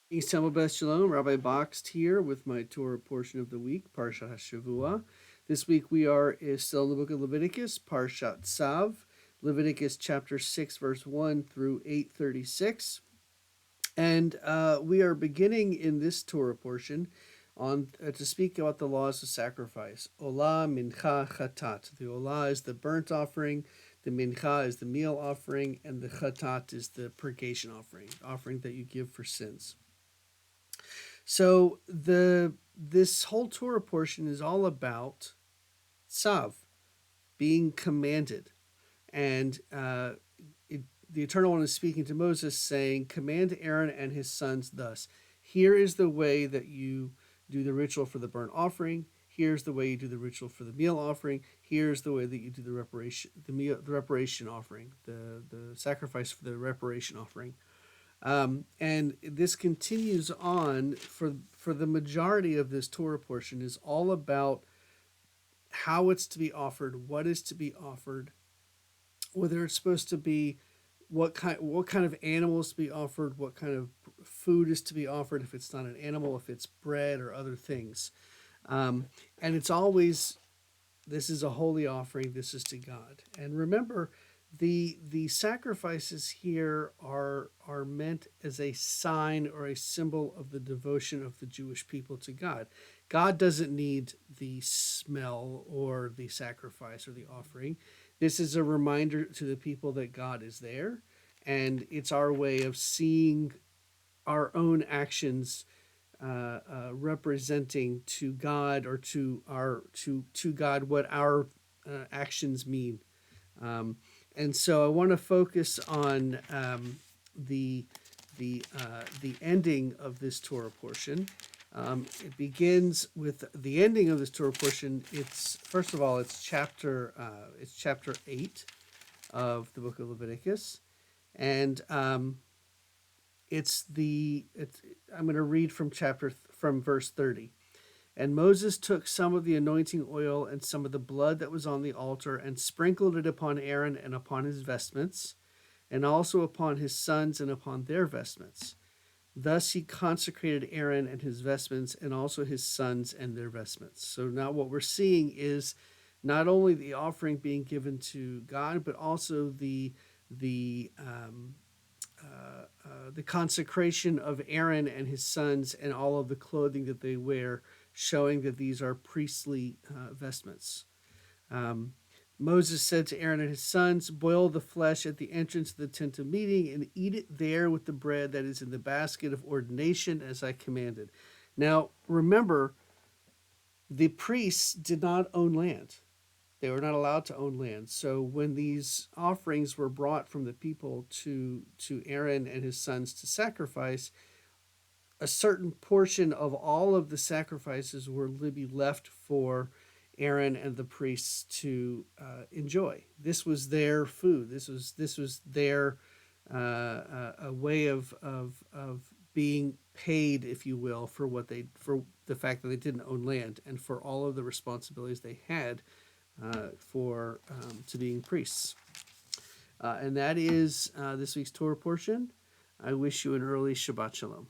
East Temple Beth Shalom, Rabbi Boxed here with my Torah portion of the week, Parashat Shavua. This week we are still in the book of Leviticus, Parashat Tzav, Leviticus chapter 6, verse 1 through 8:36. And we are beginning in this Torah portion on to speak about the laws of sacrifice. Olah, mincha, chatat. The olah is the burnt offering, the mincha is the meal offering, and the chatat is the purgation offering that you give for sins. So this whole Torah portion is all about tzav, being commanded, and the Eternal One is speaking to Moses, saying, "Command Aaron and his sons thus: Here is the way that you do the ritual for the burnt offering. Here's the way you do the ritual for the meal offering. Here's the way that you do the reparation offering, the sacrifice for the reparation offering." And this continues on for the majority of this Torah portion is all about how it's to be offered, what is to be offered, whether it's supposed to be what kind of animals to be offered, what kind of food is to be offered, if it's not an animal, if it's bread or other things. And it's always, this is a holy offering, this is to God. And remember, the sacrifices here are meant as a sign or a symbol of the devotion of the Jewish people to God. God doesn't need the smell or the sacrifice or the offering. This is a reminder to the people that God is there, and it's our way of seeing our own actions representing to God, or to God, what our actions mean. And so I want to focus on the ending of this Torah portion. It begins with the ending of this Torah portion. It's first of all, it's chapter 8 of the book of Leviticus, and I'm going to read from verse 30. And Moses took some of the anointing oil and some of the blood that was on the altar and sprinkled it upon Aaron and upon his vestments, and also upon his sons and upon their vestments. Thus he consecrated Aaron and his vestments, and also his sons and their vestments. So now what we're seeing is not only the offering being given to God, but also the consecration of Aaron and his sons and all of the clothing that they wear, showing that these are priestly vestments. Moses said to Aaron and his sons, "Boil the flesh at the entrance of the tent of meeting and eat it there with the bread that is in the basket of ordination, as I commanded." Now, remember, the priests did not own land. They were not allowed to own land. So when these offerings were brought from the people to Aaron and his sons to sacrifice, a certain portion of all of the sacrifices were to be left for Aaron and the priests to enjoy. This was their food. This was their a way of being paid, if you will, for the fact that they didn't own land, and for all of the responsibilities they had for to being priests. And that is this week's Torah portion. I wish you an early Shabbat Shalom.